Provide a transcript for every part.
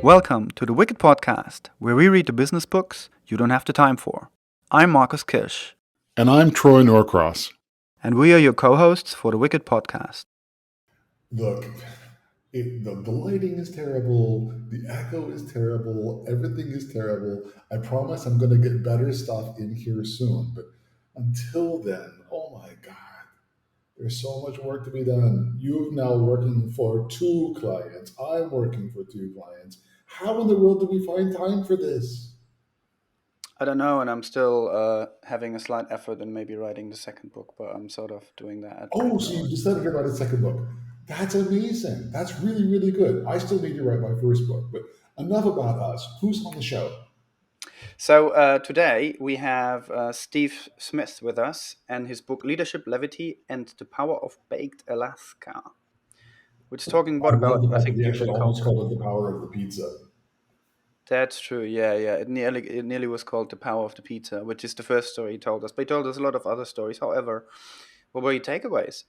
Welcome to the Wicked Podcast, where we read the business books you don't have the time for. I'm Marcus Kirsch. And I'm Troy Norcross. And we are your co-hosts for the Wicked Podcast. Look, the lighting is terrible, the echo is terrible, everything is terrible. I promise I'm going to get better stuff in here soon. But until then, oh my God, there's so much work to be done. You're now working for 2 clients. I'm working for 2 clients. How in the world do we find time for this? I don't know, and I'm still having a slight effort in maybe writing the second book, but I'm sort of doing that. Oh, so you decided to write a second book. That's amazing. That's really, really good. I still need to write my first book, but enough about us. Who's on the show? So today we have Steve Smith with us and his book Leadership, Levity, and the Power of Baked Alaska, which is talking I about love the I fact think that we the actually human almost culture. called it the power of the pizza. That's true. Yeah. It nearly was called The Power of the Pizza, which is the first story he told us. But he told us a lot of other stories. However, what were your takeaways?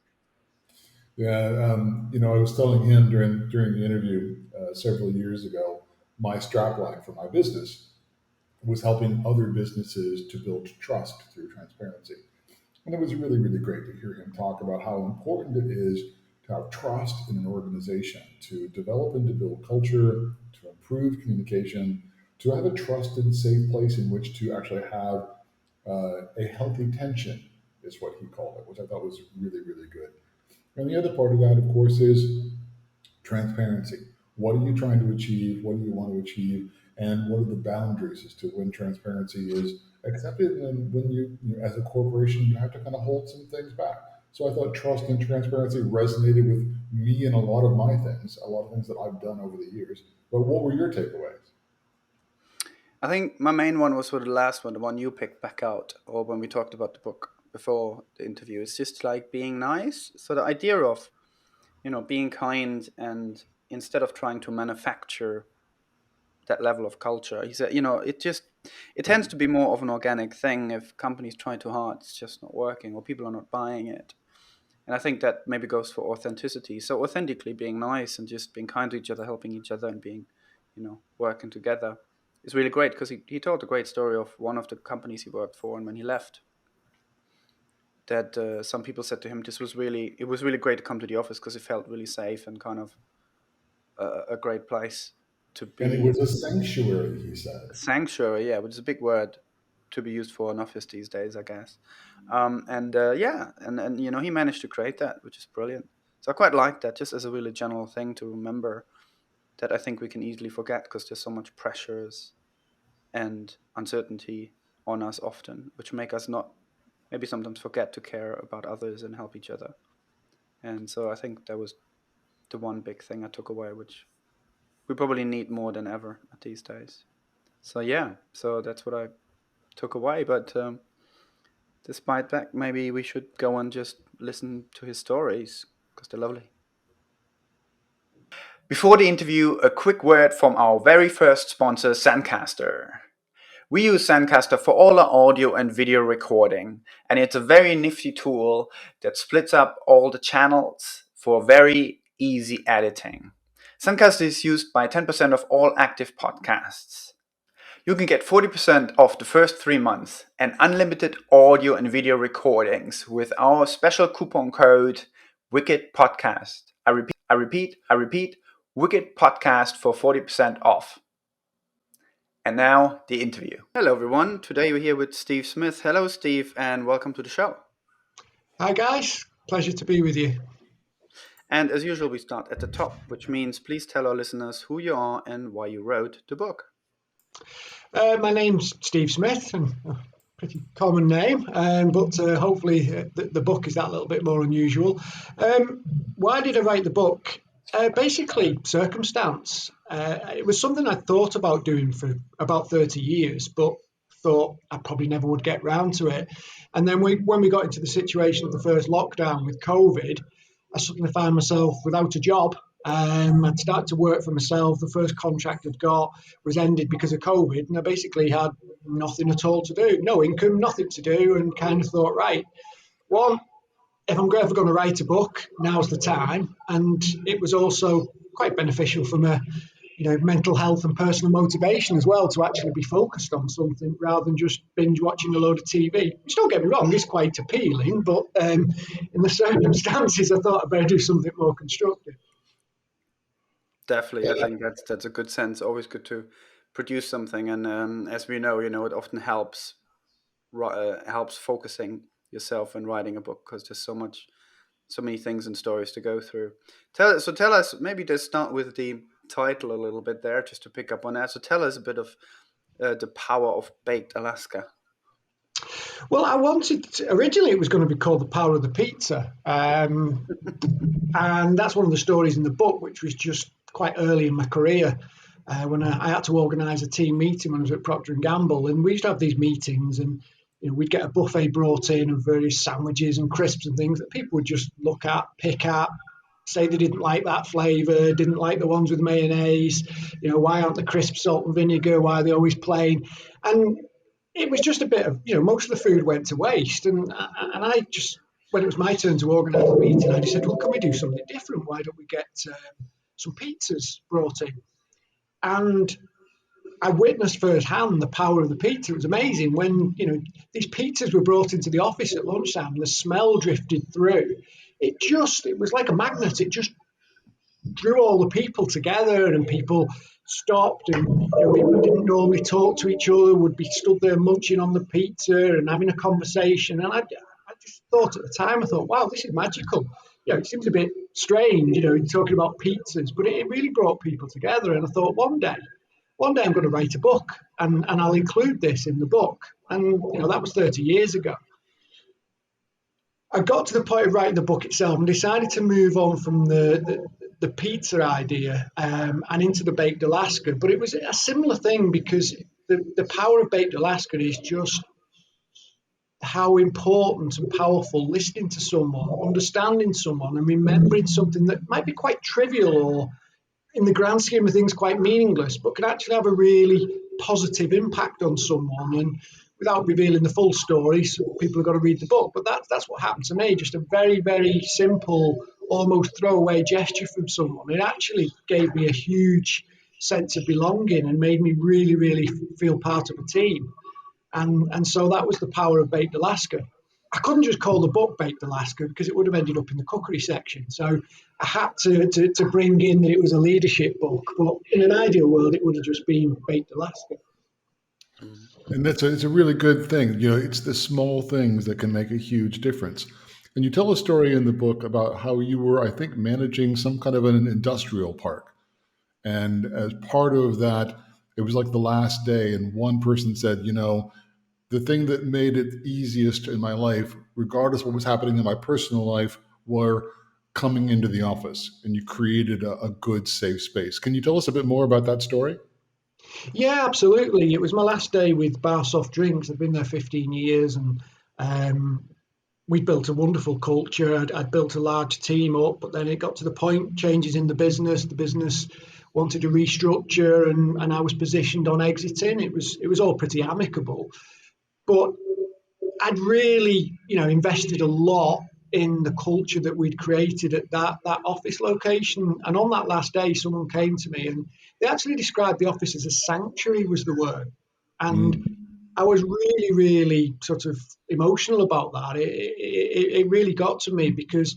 Yeah, I was telling him during the interview several years ago, my strapline for my business was helping other businesses to build trust through transparency. And it was really, really great to hear him talk about how important it is to have trust in an organization, to develop and to build culture, to improve communication, to have a trusted, safe place in which to actually have a healthy tension, is what he called it, which I thought was really, really good. And the other part of that, of course, is transparency. What are you trying to achieve? What do you want to achieve? And what are the boundaries as to when transparency is accepted and when as a corporation, you have to kind of hold some things back. So I thought trust and transparency resonated with me and a lot of my things, a lot of things that I've done over the years. But what were your takeaways? I think my main one was for the last one, the one you picked back out, or when we talked about the book before the interview. It's just like being nice. So the idea of, being kind and instead of trying to manufacture that level of culture, he said, it tends to be more of an organic thing. If companies try too hard, it's just not working or people are not buying it. And I think that maybe goes for authenticity. So authentically being nice and just being kind to each other, helping each other and being, working together is really great because he told a great story of one of the companies he worked for. And when he left, that some people said to him, it was really great to come to the office because it felt really safe and kind of a great place to And it be. was a sanctuary, he said. Sanctuary, yeah, which is a big word to be used for an office these days, I guess. And he managed to create that, which is brilliant. So I quite like that, just as a really general thing to remember that I think we can easily forget because there's so much pressures and uncertainty on us often, which make us not maybe sometimes forget to care about others and help each other. And so I think that was the one big thing I took away, which we probably need more than ever these days. So yeah, so that's what I took away. But despite that, maybe we should go and just listen to his stories because they're lovely. Before the interview, a quick word from our very first sponsor, Zencaster. We use Zencaster for all our audio and video recording, and it's a very nifty tool that splits up all the channels for very easy editing. Zencaster is used by 10% of all active podcasts. You can get 40% off the first 3 months and unlimited audio and video recordings with our special coupon code wickedpodcast. I repeat, wickedpodcast for 40% off. And now, the interview. Hello, everyone. Today we're here with Steve Smith. Hello, Steve, and welcome to the show. Hi, guys. Pleasure to be with you. And as usual, we start at the top, which means please tell our listeners who you are and why you wrote the book. My name's Steve Smith, and a pretty common name, but hopefully the book is that little bit more unusual. Why did I write the book? Basically, circumstance. It was something I thought about doing for about 30 years, but thought I probably never would get round to it. And then when we got into the situation of the first lockdown with COVID, I suddenly found myself without a job. I'd started to work for myself. The first contract I'd got was ended because of COVID, and I basically had nothing at all to do, no income, nothing to do, and kind of thought, right, one, if I'm ever going to write a book, now's the time. And it was also quite beneficial from a mental health and personal motivation as well, to actually be focused on something rather than just binge watching a load of TV. Which, don't get me wrong, is quite appealing, but in the circumstances, I thought I'd better do something more constructive. Definitely, I think that's a good sense. Always good to produce something, and as we know, it often helps focusing yourself in writing a book, because there's so many things and stories to go through. Tell us, maybe just start with the title a little bit there, just to pick up on that. So tell us a bit of the power of baked Alaska. Well, originally it was going to be called The Power of the Pizza. And that's one of the stories in the book, which was just quite early in my career, when I had to organise a team meeting when I was at Procter and Gamble, and we used to have these meetings, and we'd get a buffet brought in of various sandwiches and crisps and things that people would just look at, pick at, say they didn't like that flavour, didn't like the ones with mayonnaise. Why aren't the crisps salt and vinegar? Why are they always plain? And it was just a bit of, most of the food went to waste, and I just, when it was my turn to organise the meeting, I just said, well, can we do something different? Why don't we get some pizzas brought in? And I witnessed firsthand the power of the pizza. It was amazing when, these pizzas were brought into the office at lunchtime and the smell drifted through. It was like a magnet. It just drew all the people together, and people stopped, and people who didn't normally talk to each other would be stood there munching on the pizza and having a conversation. And I just thought at the time, I thought, wow, this is magical. It seems a bit strange, talking about pizzas, but it really brought people together. And I thought, one day I'm going to write a book, and I'll include this in the book. And that was 30 years ago. I got to the point of writing the book itself and decided to move on from the pizza idea, and into the baked Alaska. But it was a similar thing, because the power of baked Alaska is just how important and powerful listening to someone, understanding someone, and remembering something that might be quite trivial, or in the grand scheme of things quite meaningless, but can actually have a really positive impact on someone. And without revealing the full story, so people have got to read the book. But that's what happened to me. Just a very, very simple, almost throwaway gesture from someone. It actually gave me a huge sense of belonging and made me really, really feel part of a team. And so that was the power of Baked Alaska. I couldn't just call the book Baked Alaska, because it would have ended up in the cookery section. So I had to bring in that it was a leadership book. But in an ideal world, it would have just been Baked Alaska. And it's a really good thing. It's the small things that can make a huge difference. And you tell a story in the book about how you were, I think, managing some kind of an industrial park. And as part of that, it was like the last day, and one person said, the thing that made it easiest in my life, regardless of what was happening in my personal life, were coming into the office, and you created a good, safe space. Can you tell us a bit more about that story? Yeah, absolutely. It was my last day with Bar Soft Drinks. I'd been there 15 years, and we'd built a wonderful culture. I'd built a large team up, but then it got to the point, changes in the business. The business wanted to restructure, and I was positioned on exiting. It was all pretty amicable, but I'd really, invested a lot in the culture that we'd created at that office location. And on that last day, someone came to me, and they actually described the office as a sanctuary, was the word. And Mm. I was really, really sort of emotional about that. It really got to me, because,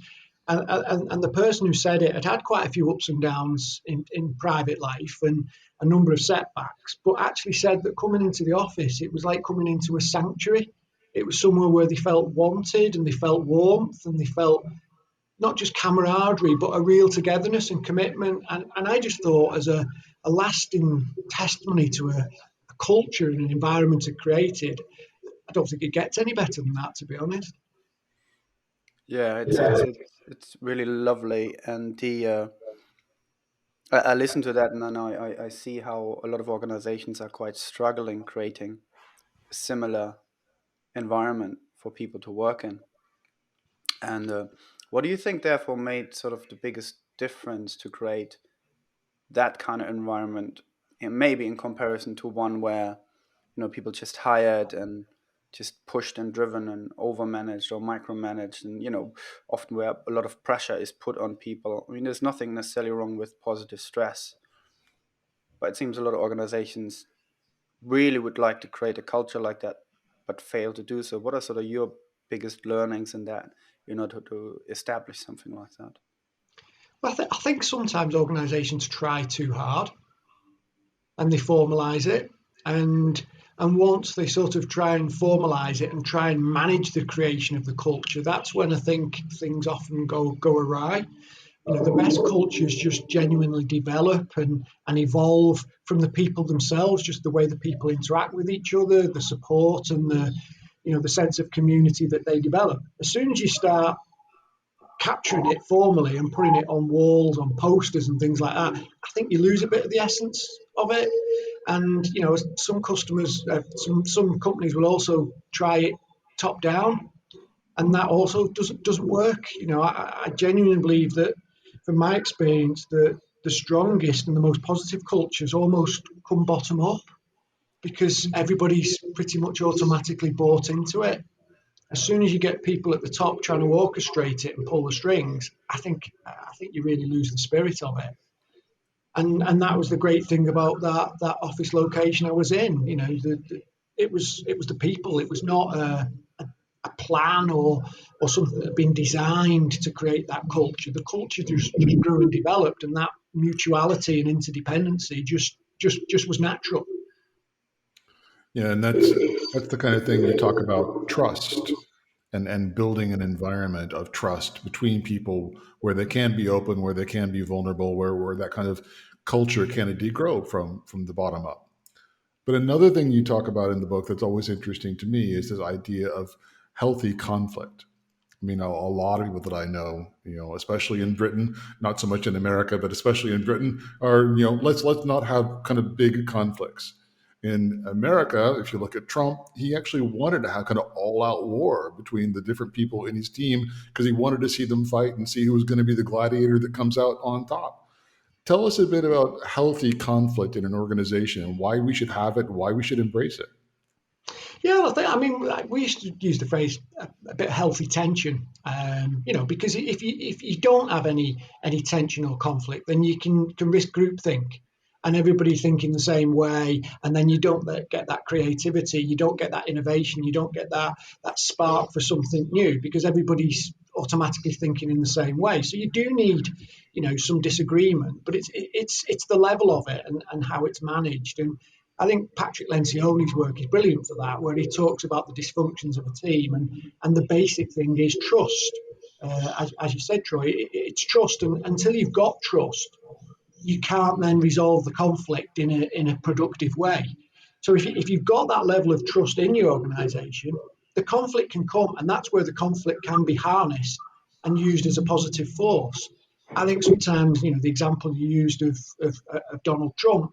and the person who said it had quite a few ups and downs in private life, and a number of setbacks, but actually said that coming into the office, it was like coming into a sanctuary. It was somewhere where they felt wanted, and they felt warmth, and they felt not just camaraderie, but a real togetherness and commitment. And I just thought, as a lasting testimony to a culture and an environment it created, I don't think it gets any better than that, to be honest. Yeah, it's really lovely, and I listen to that, and then I see how a lot of organizations are quite struggling creating a similar environment for people to work in. And what do you think, therefore, made sort of the biggest difference to create that kind of environment, maybe in comparison to one where people just hired and just pushed and driven and overmanaged or micromanaged, and often where a lot of pressure is put on people. I mean, there's nothing necessarily wrong with positive stress, but it seems a lot of organizations really would like to create a culture like that, but fail to do so. What are sort of your biggest learnings in that, to establish something like that? Well, I think sometimes organisations try too hard and they formalise it, and once they sort of try and formalise it and try and manage the creation of the culture, that's when I think things often go awry. The best cultures just genuinely develop and evolve from the people themselves, just the way the people interact with each other, the support and the sense of community that they develop. As soon as you start capturing it formally and putting it on walls, on posters and things like that, I think you lose a bit of the essence of it. And some customers, some companies will also try it top down, and that also doesn't work. I genuinely believe that, from my experience, that the strongest and the most positive cultures almost come bottom up because everybody's pretty much automatically bought into it. As soon as you get people at the top trying to orchestrate it and pull the strings, I think you really lose the spirit of it. And that was the great thing about that office location I was in. It was the people. It was not a plan or something that had been designed to create that culture. The culture just grew and developed, and that mutuality and interdependency just was natural. Yeah, and that's the kind of thing you talk about trust and building an environment of trust between people where they can be open, where they can be vulnerable, where that kind of culture can indeed grow from the bottom up. But another thing you talk about in the book that's always interesting to me is this idea of healthy conflict. I mean, a lot of people that I know, especially in Britain, not so much in America, but especially in Britain, are, let's not have kind of big conflicts. In America, if you look at Trump, he actually wanted to have kind of all-out war between the different people in his team because he wanted to see them fight and see who was going to be the gladiator that comes out on top. Tell us a bit about healthy conflict in an organization and why we should have it, and why we should embrace it. Yeah, I mean, like, we used to use the phrase a bit of healthy tension, because if you don't have any tension or conflict, then you can risk groupthink and everybody thinking the same way, and then you don't get that creativity, you don't get that innovation, you don't get that spark for something new because everybody's automatically thinking in the same way. So you do need, some disagreement, but it's the level of it and how it's managed. And I think Patrick Lencioni's work is brilliant for that, where he talks about the dysfunctions of a team, and the basic thing is trust. As you said, Troy, it's trust, and until you've got trust, you can't then resolve the conflict in a productive way. So if you've got that level of trust in your organisation, the conflict can come, and that's where the conflict can be harnessed and used as a positive force. I think sometimes, the example you used of Donald Trump,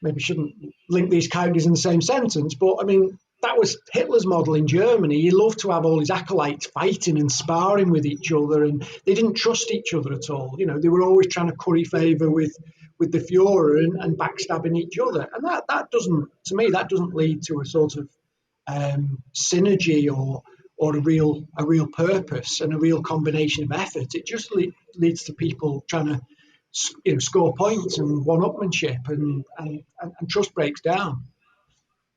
maybe shouldn't link these characters in the same sentence, but I mean, that was Hitler's model in Germany. He loved to have all his acolytes fighting and sparring with each other, and they didn't trust each other at all. They were always trying to curry favour with the Fuhrer and backstabbing each other. And that doesn't, to me, that doesn't lead to a sort of synergy or a real purpose and a real combination of effort. It just leads to people trying to score points and one-upmanship, and trust breaks down.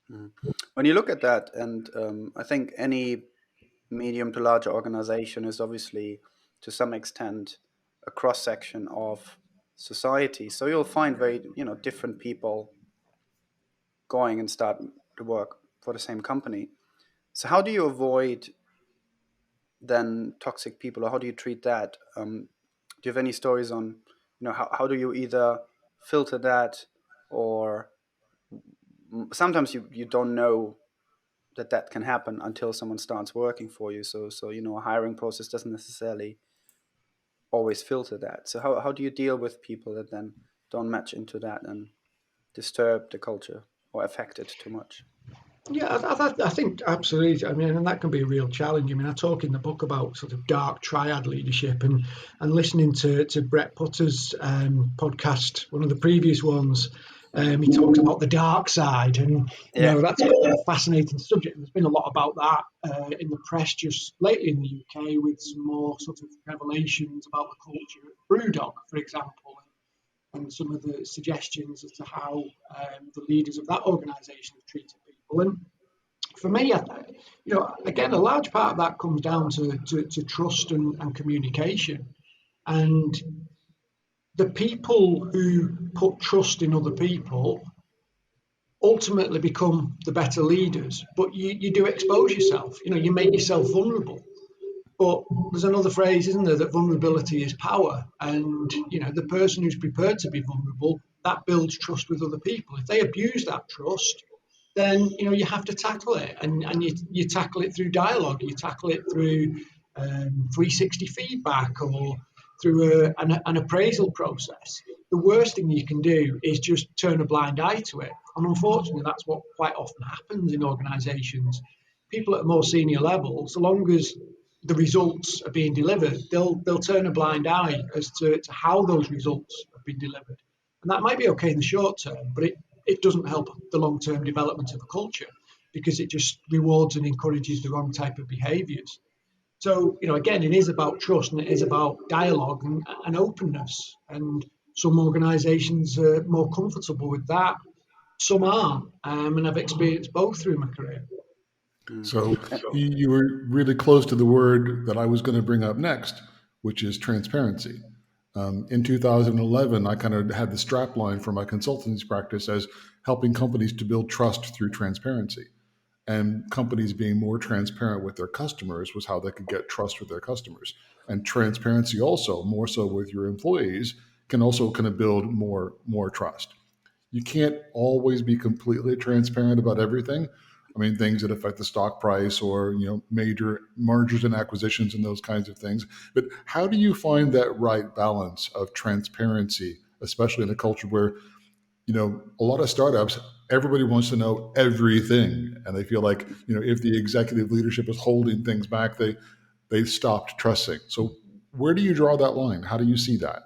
Mm. When you look at that, and I think any medium to larger organization is obviously to some extent a cross section of society. So you'll find very different people going and start to work for the same company. So how do you avoid then toxic people, or how do you treat that? Do you have any stories on how do you either filter that, or sometimes you don't know that can happen until someone starts working for you. So a hiring process doesn't necessarily always filter that. So how do you deal with people that then don't match into that and disturb the culture or affect it too much? Yeah, I think absolutely. I mean, and that can be a real challenge. I mean, I talk in the book about sort of dark triad leadership, and listening to Brett Putter's podcast, one of the previous ones. He talks about the dark side, and Yeah. that's quite a fascinating subject. There's been a lot about that in the press just lately in the UK, with some more sort of revelations about the culture at BrewDog, for example. and some of the suggestions as to how the leaders of that organisation have treated people. And for me, again, a large part of that comes down to trust and communication. And the people who put trust in other people ultimately become the better leaders. But you do expose yourself. You make yourself vulnerable. But there's another phrase, isn't there, that vulnerability is power. And, the person who's prepared to be vulnerable, that builds trust with other people. If they abuse that trust, then, you have to tackle it. And you tackle it through dialogue, you tackle it through 360 feedback or through an appraisal process. The worst thing you can do is just turn a blind eye to it. And unfortunately, that's what quite often happens in organisations. People at a more senior level, so long as the results are being delivered, they'll turn a blind eye as to how those results have been delivered. And that might be okay in the short term, but it doesn't help the long-term development of a culture because it just rewards and encourages the wrong type of behaviours. So, again, it is about trust and it is about dialogue and openness. And some organisations are more comfortable with that, some aren't. And I've experienced both through my career. So you were really close to the word that I was going to bring up next, which is transparency. In 2011, I kind of had the strap line for my consultancy practice as helping companies to build trust through transparency. And companies being more transparent with their customers was how they could get trust with their customers. And transparency also, more so with your employees, can also kind of build more trust. You can't always be completely transparent about everything. I mean, things that affect the stock price or, major mergers and acquisitions and those kinds of things. But how do you find that right balance of transparency, especially in a culture where, a lot of startups, everybody wants to know everything. And they feel like, if the executive leadership is holding things back, they've stopped trusting. So where do you draw that line? How do you see that?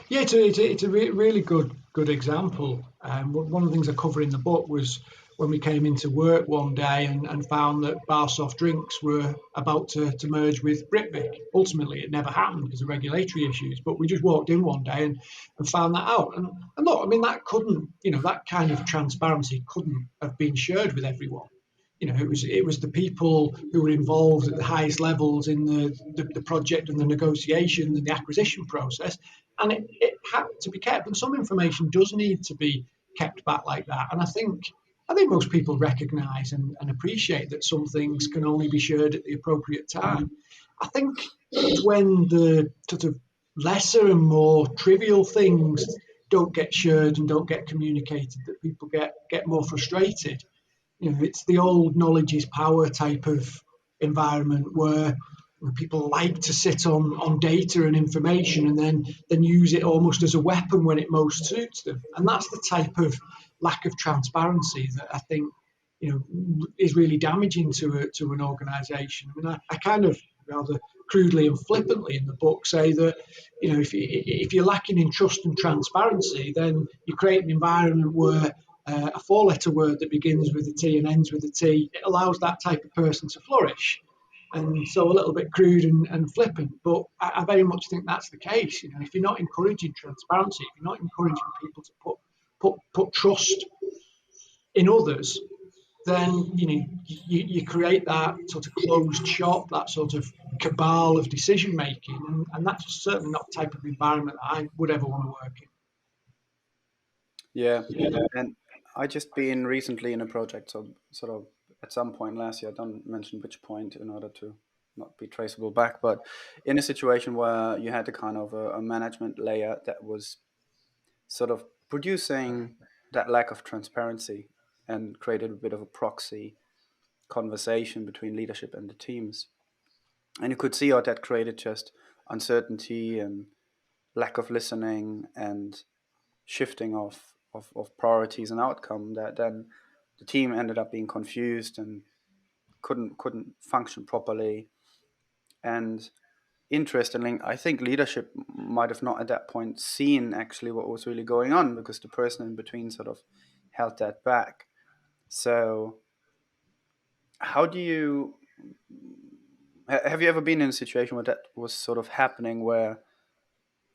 Yeah, it's a really good example. One of the things I cover in the book was when we came into work one day and found that Bar Soft Drinks were about to merge with Britvic. Ultimately, it never happened because of regulatory issues, but we just walked in one day and found that out. And look, I mean, that couldn't, that kind of transparency couldn't have been shared with everyone. It was the people who were involved at the highest levels in the project and the negotiation and the acquisition process, and it had to be kept. And some information does need to be kept back like that. And I think most people recognise and appreciate that some things can only be shared at the appropriate time. I think it's when the sort of lesser and more trivial things don't get shared and don't get communicated that people get more frustrated. It's the old knowledge is power type of environment where people like to sit on data and information and then use it almost as a weapon when it most suits them. And that's the type of lack of transparency that I think is really damaging to an organisation. I mean, I kind of rather crudely and flippantly in the book say that if you're lacking in trust and transparency, then you create an environment where a four-letter word that begins with a T and ends with a T, it allows that type of person to flourish. And so a little bit crude and flippant, but I very much think that's the case. If you're not encouraging transparency, if you're not encouraging people to put trust in others, then you create that sort of closed shop, that sort of cabal of decision making, and that's certainly not the type of environment that I would ever want to work in. Yeah, and I just been recently in a project, so sort of at some point last year, I don't mention which point in order to not be traceable back, but in a situation where you had a kind of a management layer that was sort of producing that lack of transparency and created a bit of a proxy conversation between leadership and the teams. And you could see how that created just uncertainty and lack of listening and shifting of priorities and outcome, that then the team ended up being confused and couldn't function properly. And interestingly, I think leadership might have not at that point seen actually what was really going on because the person in between sort of held that back. So how do you have you ever been in a situation where that was sort of happening, where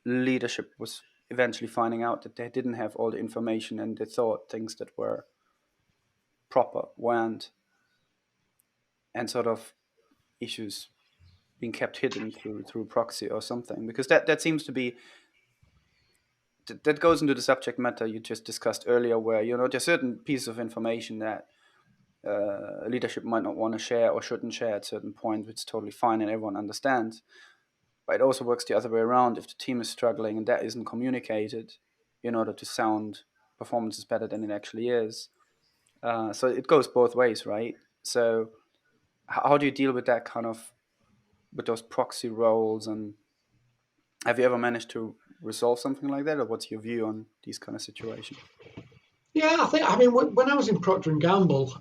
leadership was eventually finding out that they didn't have all the information and they thought things that were proper weren't, and sort of issues being kept hidden through proxy or something, because that seems to be that goes into the subject matter you just discussed earlier, where there's certain pieces of information that leadership might not want to share or shouldn't share at certain points, which is totally fine and everyone understands. But it also works the other way around. If the team is struggling and that isn't communicated in order to sound performance is better than it actually is, so it goes both ways, right? So how do you deal with that kind of with those proxy roles, and have you ever managed to resolve something like that, or what's your view on these kind of situations? Yeah, I mean, when I was in Procter and Gamble,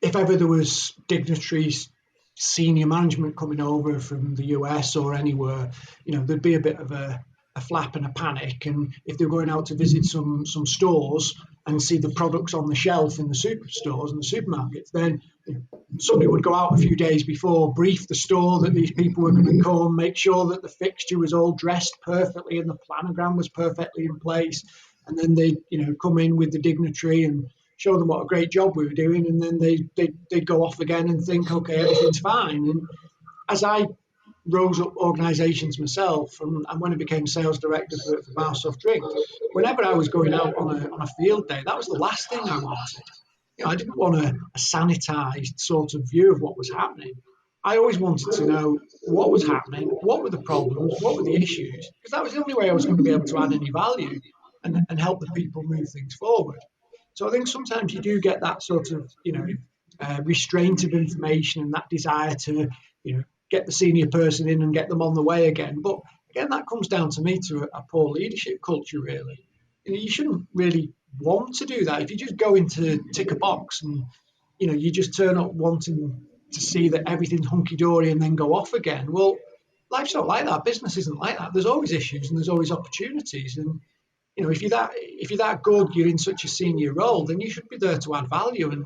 if ever there was dignitaries, senior management coming over from the US or anywhere, there'd be a bit of a flap and a panic. And if they were going out to visit some stores and see the products on the shelf in the superstores and the supermarkets, then somebody would go out a few days before, brief the store that these people were going to come, make sure that the fixture was all dressed perfectly and the planogram was perfectly in place, and then they'd come in with the dignitary and show them what a great job we were doing, and then they'd go off again and think, okay, everything's fine. And as I rose up organisations myself, and when I became sales director for Bar Soft Drink, whenever I was going out on a field day, that was the last thing I wanted. I didn't want a sanitised sort of view of what was happening. I always wanted to know what was happening, what were the problems, what were the issues, because that was the only way I was going to be able to add any value and help the people move things forward. So I think sometimes you do get that sort of, restraint of information and that desire to, get the senior person in and get them on the way again. But again, that comes down to me to a poor leadership culture, really. You shouldn't really want to do that. If you just go in to tick a box and, you just turn up wanting to see that everything's hunky dory and then go off again. Well, life's not like that. Business isn't like that. There's always issues and there's always opportunities. And if you're that good, you're in such a senior role, then you should be there to add value and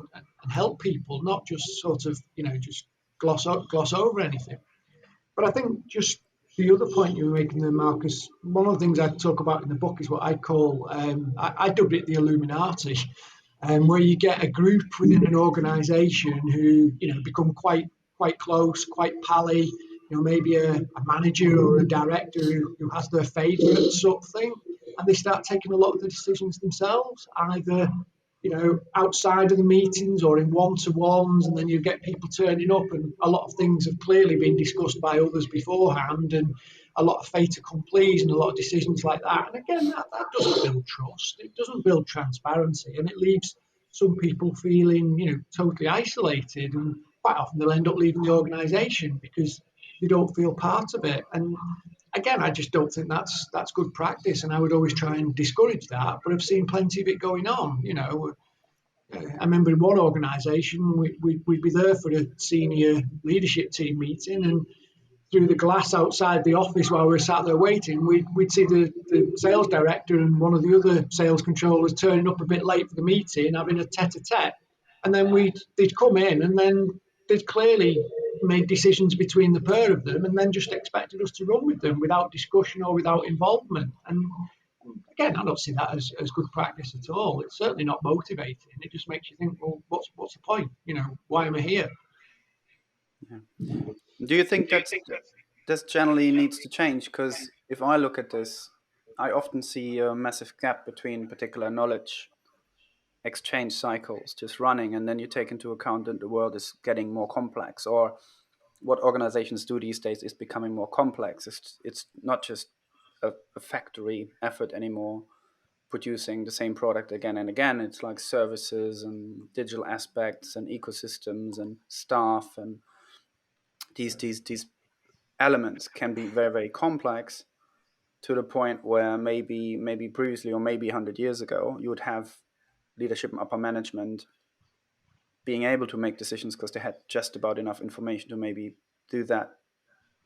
help people, not just sort of just gloss over anything. But I think just the other point you were making there, Marcus, one of the things I talk about in the book is what I call, I dubbed it the Illuminati, where you get a group within an organisation who, become quite close, quite pally, maybe a manager or a director who has their favourite sort of thing, and they start taking a lot of the decisions themselves, either outside of the meetings or in one-to-ones, and then you get people turning up, and a lot of things have clearly been discussed by others beforehand, and a lot of fait accomplis and a lot of decisions like that. And again, that doesn't build trust. It doesn't build transparency, and it leaves some people feeling, totally isolated, and quite often they'll end up leaving the organisation because they don't feel part of it. And again, I just don't think that's good practice, and I would always try and discourage that. But I've seen plenty of it going on. I remember in one organisation, we'd be there for a senior leadership team meeting, and through the glass outside the office while we were sat there waiting, we'd see the sales director and one of the other sales controllers turning up a bit late for the meeting, having a tete-a-tete. And then they'd come in, and then they'd clearly made decisions between the pair of them, and then just expected us to run with them without discussion or without involvement. And again, I don't see that as good practice at all. It's certainly not motivating. It just makes you think, well, what's the point? Why am I here? Yeah. Do you think that this generally needs to change? Because if I look at this, I often see a massive gap between particular knowledge exchange cycles just running, and then you take into account that the world is getting more complex, or what organizations do these days is becoming more complex. It's not just a factory effort anymore, producing the same product again and again. It's like services and digital aspects and ecosystems and staff, and these elements can be very, very complex, to the point where maybe previously, or maybe 100 years ago, you would have leadership and upper management being able to make decisions because they had just about enough information to maybe do that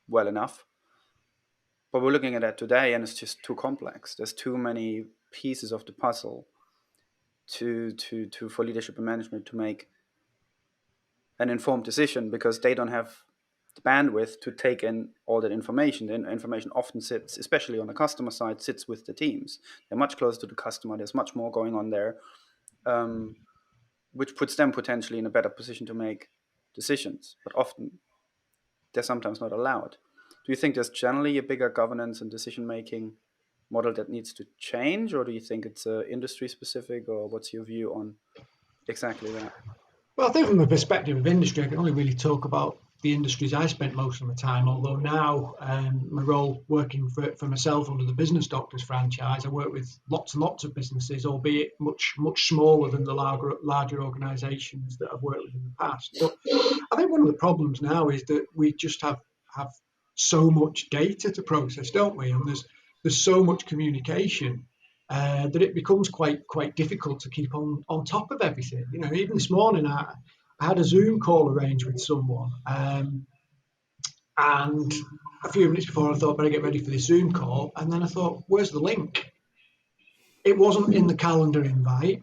well enough. But we're looking at that today, and it's just too complex. There's too many pieces of the puzzle to for leadership and management to make an informed decision, because they don't have the bandwidth to take in all that information. The information often sits, especially on the customer side, sits with the teams. They're much closer to the customer. There's much more going on there, which puts them potentially in a better position to make decisions. But often they're sometimes not allowed. Do you think there's generally a bigger governance and decision making model that needs to change, or do you think it's industry specific, or what's your view on exactly that? Well, I think from the perspective of industry, I can only really talk about the industries I spent most of my time. Although now, my role working for myself under the Business Doctors franchise, I work with lots and lots of businesses, albeit much smaller than the larger organisations that I've worked with in the past. But I think one of the problems now is that we just have so much data to process, don't we? And there's so much communication that it becomes quite difficult to keep on top of everything. You know, even this morning I had a Zoom call arranged with someone, and a few minutes before I thought better get ready for this Zoom call, and then I thought, where's the link? It wasn't in the calendar invite.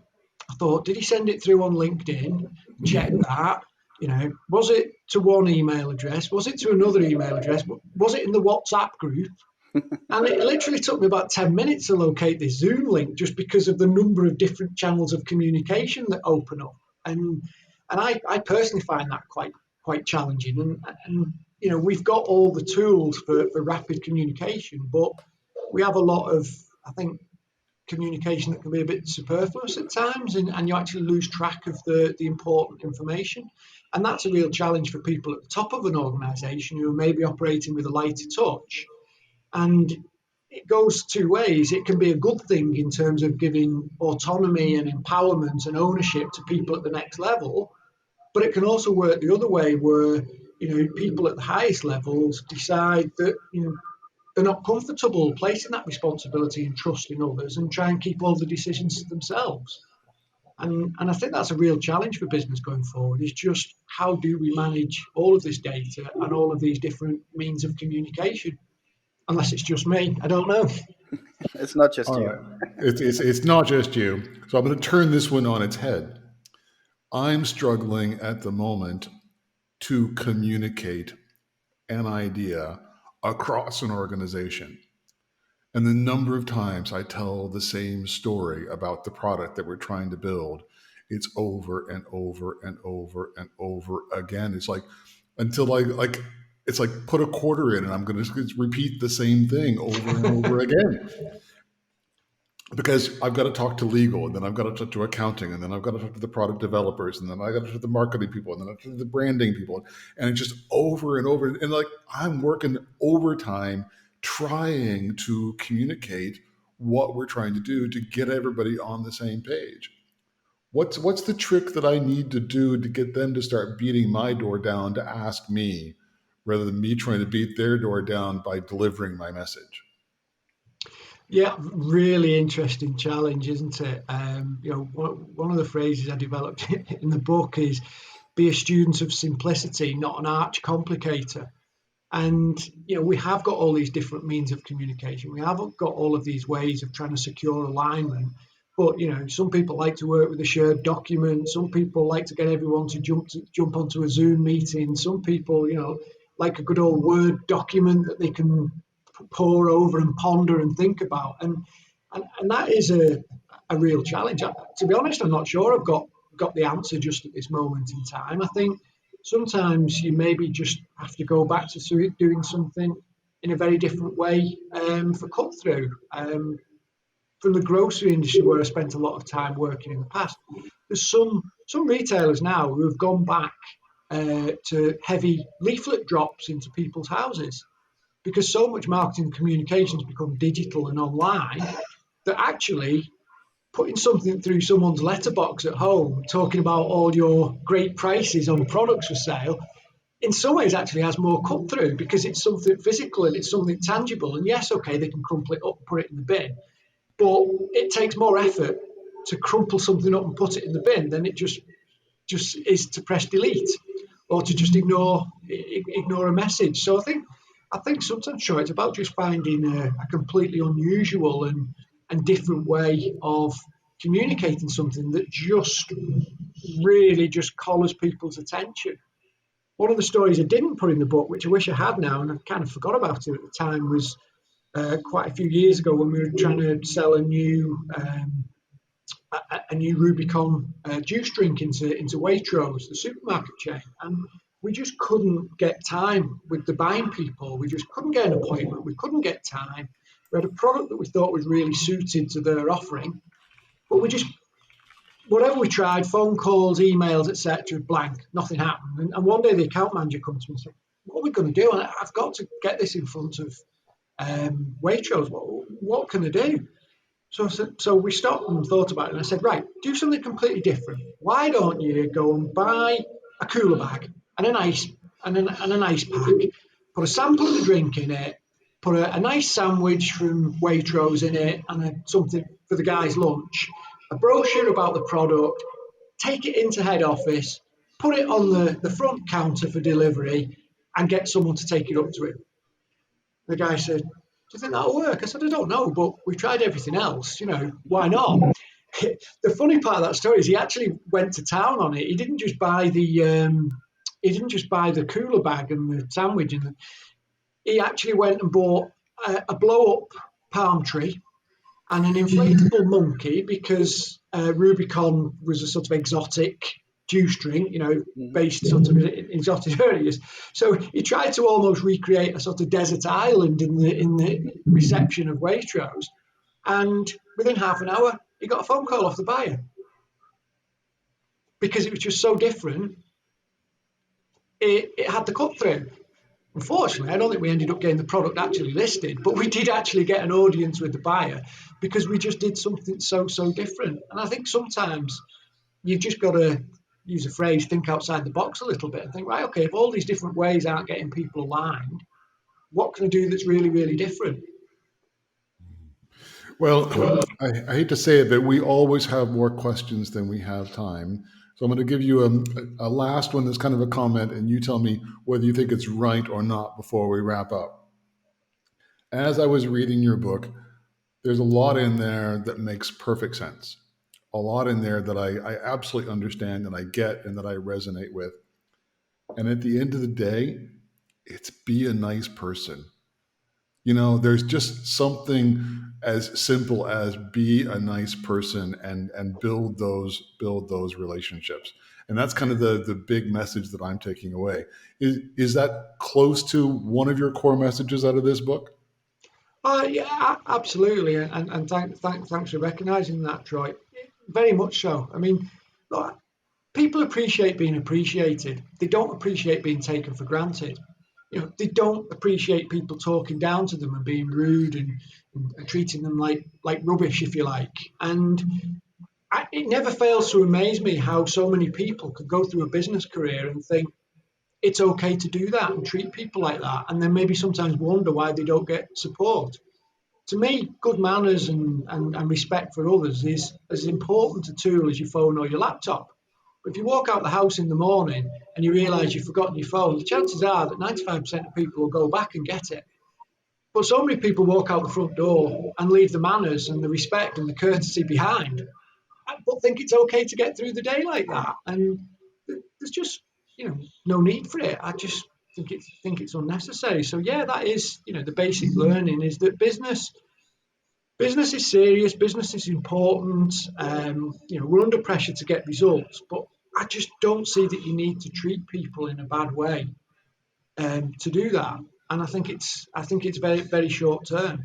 I thought, did he send it through on LinkedIn? Check that. You know, was it to one email address? Was it to another email address? Was it in the WhatsApp group? And it literally took me about 10 minutes to locate this Zoom link just because of the number of different channels of communication that open up. And I personally find that quite challenging. And you know, we've got all the tools for rapid communication, but we have a lot of, I think, communication that can be a bit superfluous at times, and you actually lose track of the important information. And that's a real challenge for people at the top of an organisation who are maybe operating with a lighter touch. And it goes two ways. It can be a good thing in terms of giving autonomy and empowerment and ownership to people at the next level, but it can also work the other way where, you know, people at the highest levels decide that, you know, they're not comfortable placing that responsibility and trust in others and try and keep all the decisions to themselves. And I think that's a real challenge for business going forward, is just how do we manage all of this data and all of these different means of communication? Unless it's just me, I don't know. It's not just All you. right. It's not just you. So I'm going to turn this one on its head. I'm struggling at the moment to communicate an idea across an organization. And the number of times I tell the same story about the product that we're trying to build, it's over and over and over and over again. It's like until it's like put a quarter in and I'm going to repeat the same thing over and over again. Because I've got to talk to legal, and then I've got to talk to accounting, and then I've got to talk to the product developers, and then I got to talk to the marketing people, and then I talk to the branding people, and it's just over and over. And like I'm working overtime trying to communicate what we're trying to do to get everybody on the same page. What's the trick that I need to do to get them to start beating my door down to ask me, rather than me trying to beat their door down by delivering my message? Yeah, really interesting challenge, isn't it? You know, one of the phrases I developed in the book is be a student of simplicity, not an arch complicator. And, you know, we have got all these different means of communication. We have got all of these ways of trying to secure alignment. But, you know, some people like to work with a shared document. Some people like to get everyone to jump onto a Zoom meeting. Some people, you know, like a good old Word document that they can pore over and ponder and think about. And that is a real challenge. To be honest, I'm not sure I've got the answer just at this moment in time. I think sometimes you maybe just have to go back to doing something in a very different way for cut through. From the grocery industry, where I spent a lot of time working in the past, there's some retailers now who have gone back to heavy leaflet drops into people's houses, because so much marketing and communications become digital and online that actually putting something through someone's letterbox at home, talking about all your great prices on products for sale, in some ways actually has more cut through because it's something physical and it's something tangible. And yes, okay, they can crumple it up, put it in the bin, but it takes more effort to crumple something up and put it in the bin than it just is to press delete or to just ignore a message. So I think sometimes, sure, it's about just finding a completely unusual and different way of communicating something that just really just collars people's attention. One of the stories I didn't put in the book, which I wish I had now, and I kind of forgot about it at the time, was quite a few years ago when we were trying to sell a new Rubicon juice drink into Waitrose, the supermarket chain, and we just couldn't get time with the buying people. We just couldn't get an appointment. We couldn't get time. We had a product that we thought was really suited to their offering, but we just whatever we tried, phone calls, emails, etc., blank, nothing happened. And one day the account manager comes to me and said, "What are we going to do? I've got to get this in front of Waitrose. What can I do?" So we stopped and thought about it, and I said, "Right, do something completely different. Why don't you go and buy a cooler bag and an ice pack, put a sample of the drink in it, put a nice sandwich from Waitrose in it, and something for the guys' lunch, a brochure about the product, take it into head office, put it on the front counter for delivery, and get someone to take it up to him." The guy said, "Do you think that'll work?" I said, "I don't know, but we've tried everything else. Why not?" The funny part of that story is he actually went to town on it. He didn't just buy the cooler bag and the sandwich, he actually went and bought a blow up palm tree and an inflatable monkey, because Rubicon was a sort of exotic juice drink, based sort of in exotic areas. So he tried to almost recreate a sort of desert island in the reception of Waitrose, and within half an hour he got a phone call off the buyer because it was just so different. It had the cut through. Unfortunately, I don't think we ended up getting the product actually listed, but we did actually get an audience with the buyer because we just did something so different. And I think sometimes you've just got to use a phrase, think outside the box a little bit and think, right, okay, if all these different ways aren't getting people aligned, what can I do that's really, really different? Well, I hate to say it, but we always have more questions than we have time. So I'm going to give you a last one that's kind of a comment, and you tell me whether you think it's right or not before we wrap up. As I was reading your book, there's a lot in there that makes perfect sense. A lot in there that I absolutely understand and I get and that I resonate with. And at the end of the day, it's be a nice person. There's just something as simple as be a nice person and build those relationships. And that's kind of the big message that I'm taking away. Is that close to one of your core messages out of this book? Yeah, absolutely. And thanks for recognising that, Troy. Very much so. I mean, look, people appreciate being appreciated. They don't appreciate being taken for granted. They don't appreciate people talking down to them and being rude and treating them like rubbish, if you like. And it never fails to amaze me how so many people could go through a business career and think it's okay to do that and treat people like that, and then maybe sometimes wonder why they don't get support. To me, good manners and respect for others is as important a tool as your phone or your laptop. But if you walk out the house in the morning and you realise you've forgotten your phone, the chances are that 95% of people will go back and get it. But so many people walk out the front door and leave the manners and the respect and the courtesy behind, but think it's okay to get through the day like that. And there's just, no need for it. I just think it's unnecessary. So yeah, that is, the basic learning is that business is serious, business is important. We're under pressure to get results, but I just don't see that you need to treat people in a bad way to do that. And I think it's very, very short term.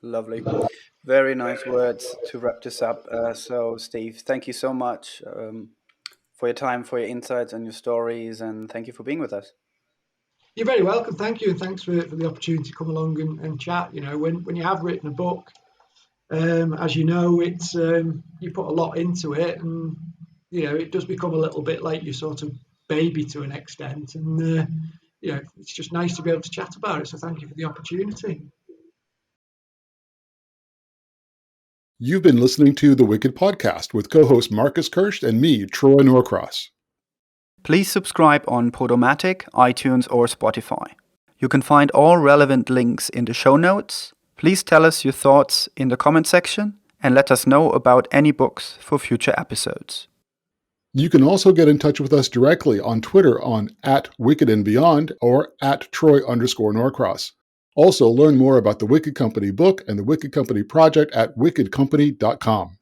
Lovely. Very nice words to wrap this up. So, Steve, thank you so much for your time, for your insights and your stories, and thank you for being with us. You're very welcome. Thank you, and thanks for the opportunity to come along and chat. When you have written a book, as you know, it's you put a lot into it, and it does become a little bit like your sort of baby to an extent, and it's just nice to be able to chat about it. So thank you for the opportunity. You've been listening to The Wicked Podcast with co-host Marcus Kirsch and me, Troy Norcross. Please subscribe on Podomatic, iTunes, or Spotify. You can find all relevant links in the show notes. Please tell us your thoughts in the comment section and let us know about any books for future episodes. You can also get in touch with us directly on Twitter on @WickedandBeyond or @Troy_Norcross. Also, learn more about the Wicked Company book and the Wicked Company project at wickedcompany.com.